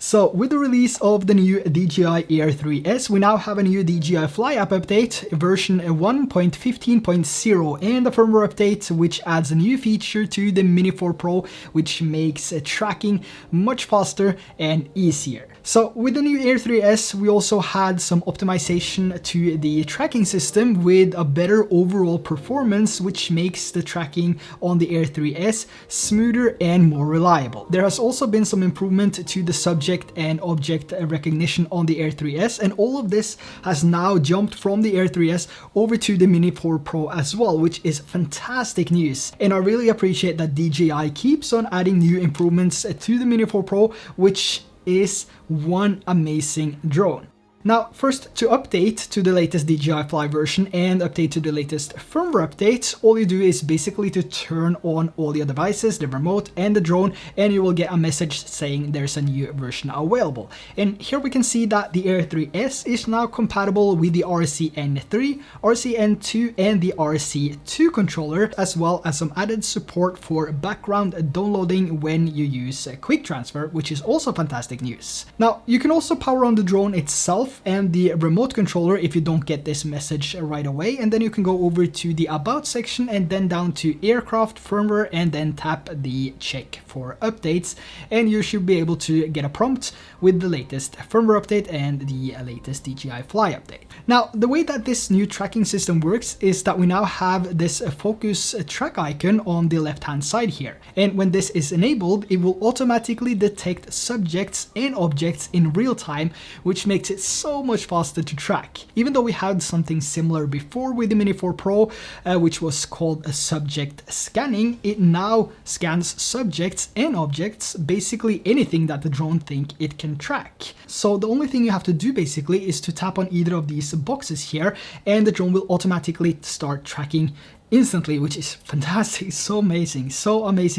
So with the release of the new DJI Air 3S, we now have a new DJI Fly app update, version 1.15.0, and a firmware update which adds a new feature to the Mini 4 Pro, which makes tracking much faster and easier. So with the new Air 3S, we also had some optimization to the tracking system with a better overall performance, which makes the tracking on the Air 3S smoother and more reliable. There has also been some improvement to the subject and object recognition on the Air 3S, and all of this has now jumped from the Air 3S over to the Mini 4 Pro as well, which is fantastic news. And I really appreciate that DJI keeps on adding new improvements to the Mini 4 Pro, which is one amazing drone. Now, first, to update to the latest DJI Fly version and update to the latest firmware update, all you do is basically to turn on all your devices, the remote and the drone, and you will get a message saying there's a new version available. And here we can see that the Air 3S is now compatible with the RCN3, RCN2 and the RC2 controller, as well as some added support for background downloading when you use Quick Transfer, which is also fantastic news. Now, you can also power on the drone itself and the remote controller if you don't get this message right away, and then you can go over to the About section and then down to Aircraft Firmware and then tap the check for updates, and you should be able to get a prompt with the latest firmware update and the latest DJI Fly update. Now, the way that this new tracking system works is that we now have this focus track icon on the left hand side here, and when this is enabled, it will automatically detect subjects and objects in real time, which makes it so much faster to track. Even though we had something similar before with the Mini 4 Pro, which was called a subject scanning, it now scans subjects and objects, basically anything that the drone think it can track. So the only thing you have to do basically is to tap on either of these boxes here, and the drone will automatically start tracking instantly, which is fantastic. So amazing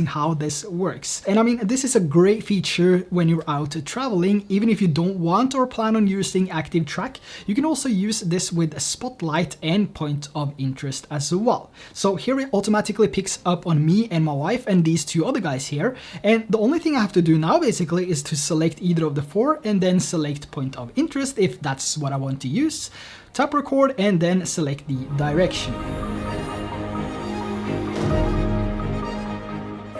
how this works. And I mean, this is a great feature when you're out traveling. Even if you don't want or plan on using active track, you can also use this with spotlight and point of interest as well. So here it automatically picks up on me and my wife and these two other guys here, and the only thing I have to do now basically is to select either of the four and then select point of interest if that's what I want to use, tap record, and then select the direction.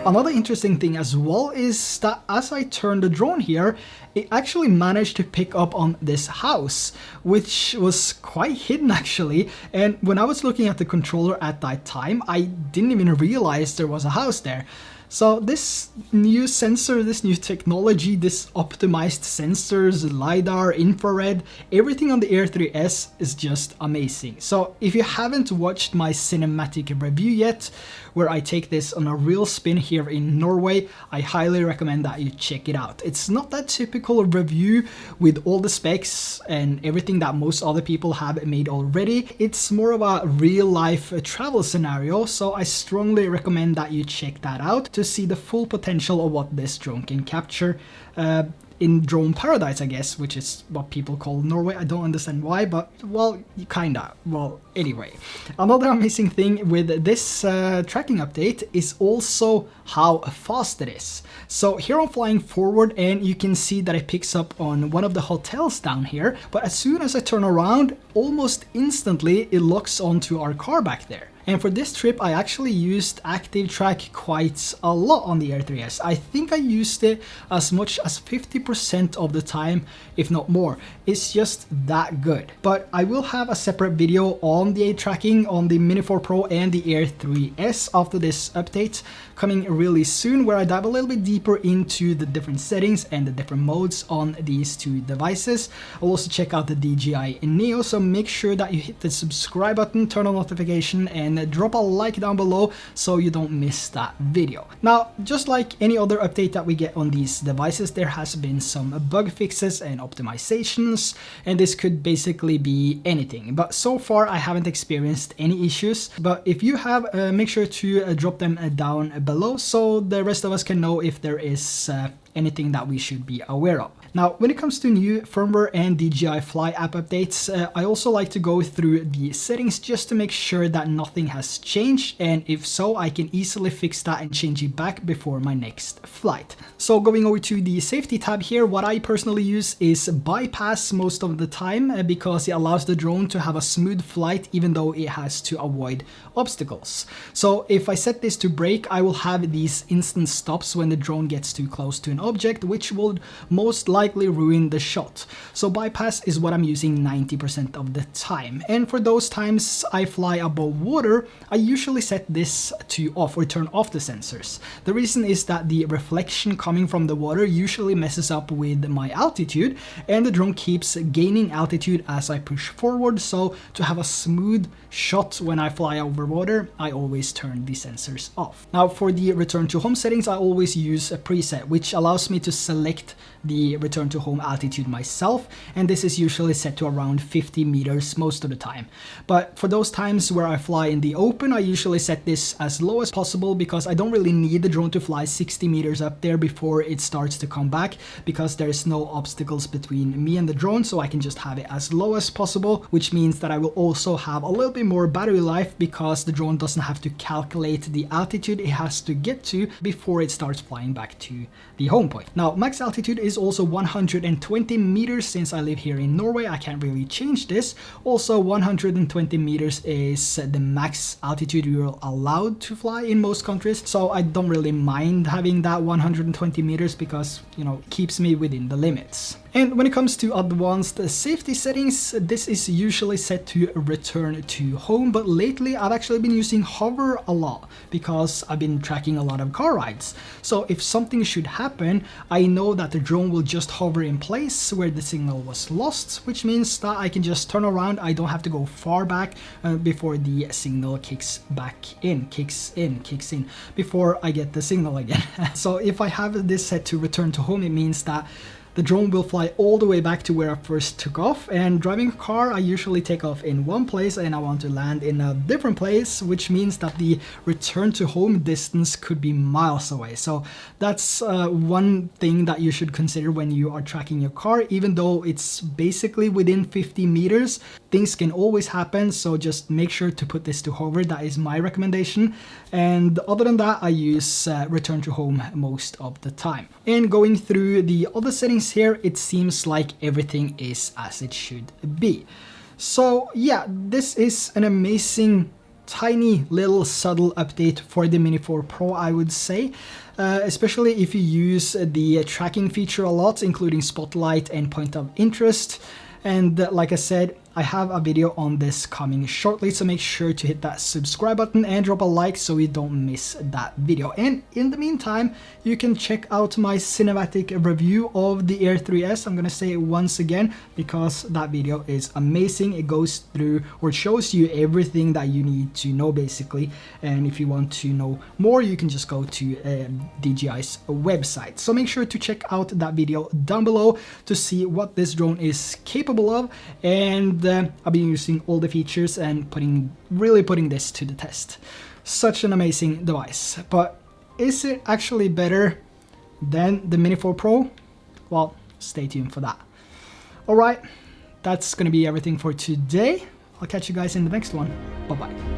Another interesting thing as well is that as I turn the drone here, it actually managed to pick up on this house, which was quite hidden actually. And when I was looking at the controller at that time, I didn't even realize there was a house there. So this new sensor, this new technology, this optimized sensors, LiDAR, infrared, everything on the Air 3S is just amazing. So if you haven't watched my cinematic review yet, where I take this on a real spin here in Norway, I highly recommend that you check it out. It's not that typical review with all the specs and everything that most other people have made already. It's more of a real life travel scenario, so I strongly recommend that you check that out to see the full potential of what this drone can capture in drone paradise, I guess, which is what people call Norway. I don't understand why, but well, kinda. Well, anyway, another amazing thing with this tracking update is also how fast it is. So here I'm flying forward and you can see that it picks up on one of the hotels down here, but as soon as I turn around, almost instantly it locks onto our car back there. And for this trip, I actually used active track quite a lot on the Air 3S. I think I used it as much as 50% of the time, if not more. It's just that good. But I will have a separate video on the tracking on the Mini 4 Pro and the Air 3S after this update, coming really soon, where I dive a little bit deeper into the different settings and the different modes on these two devices. I'll also check out the DJI Neo, so make sure that you hit the subscribe button, turn on notification, and drop a like down below so you don't miss that video. Now, just like any other update that we get on these devices, there has been some bug fixes and optimizations, and this could basically be anything. But so far, I haven't experienced any issues. But if you have, make sure to drop them down below so the rest of us can know if there is anything that we should be aware of. Now, when it comes to new firmware and DJI Fly app updates, I also like to go through the settings just to make sure that nothing has changed, and if so, I can easily fix that and change it back before my next flight. So going over to the safety tab here, what I personally use is bypass most of the time because it allows the drone to have a smooth flight even though it has to avoid obstacles. So if I set this to brake, I will have these instant stops when the drone gets too close to an object, which will most likely ruin the shot. So bypass is what I'm using 90% of the time. And for those times I fly above water, I usually set this to off or turn off the sensors. The reason is that the reflection coming from the water usually messes up with my altitude, and the drone keeps gaining altitude as I push forward. So to have a smooth shot when I fly over water, I always turn the sensors off. Now for the return to home settings, I always use a preset which allows me to select the return to home altitude myself, and this is usually set to around 50 meters most of the time. But for those times where I fly in the open, I usually set this as low as possible because I don't really need the drone to fly 60 meters up there before it starts to come back, because there's no obstacles between me and the drone, so I can just have it as low as possible, which means that I will also have a little bit more battery life because the drone doesn't have to calculate the altitude it has to get to before it starts flying back to the home point. Now max altitude is also 120 meters. Since I live here in Norway, I can't really change this. Also 120 meters is the max altitude you're allowed to fly in most countries, so I don't really mind having that 120 meters because, you know, it keeps me within the limits. And when it comes to advanced safety settings, this is usually set to return to home, but lately I've actually been using hover a lot because I've been tracking a lot of car rides. So if something should happen, I know that the drone will just hover in place where the signal was lost, which means that I can just turn around. I don't have to go far back before the signal kicks in before I get the signal again. So if I have this set to return to home, it means that the drone will fly all the way back to where I first took off, and driving a car, I usually take off in one place and I want to land in a different place, which means that the return to home distance could be miles away. So that's one thing that you should consider when you are tracking your car. Even though it's basically within 50 meters, things can always happen, so just make sure to put this to hover. That is my recommendation. And other than that, I use return to home most of the time. And going through the other settings here, it seems like everything is as it should be. So yeah, this is an amazing tiny little subtle update for the Mini 4 Pro, I would say, especially if you use the tracking feature a lot, including spotlight and point of interest. And like I said, I have a video on this coming shortly, so make sure to hit that subscribe button and drop a like so you don't miss that video. And in the meantime, you can check out my cinematic review of the Air 3S. I'm gonna say it once again because that video is amazing. It goes through or shows you everything that you need to know basically, and if you want to know more, you can just go to DJI's website. So make sure to check out that video down below to see what this drone is capable of, and I've been using all the features and really putting this to the test. Such an amazing device. But is it actually better than the Mini 4 Pro? Well, stay tuned for that. Alright, that's gonna be everything for today. I'll catch you guys in the next one. Bye bye.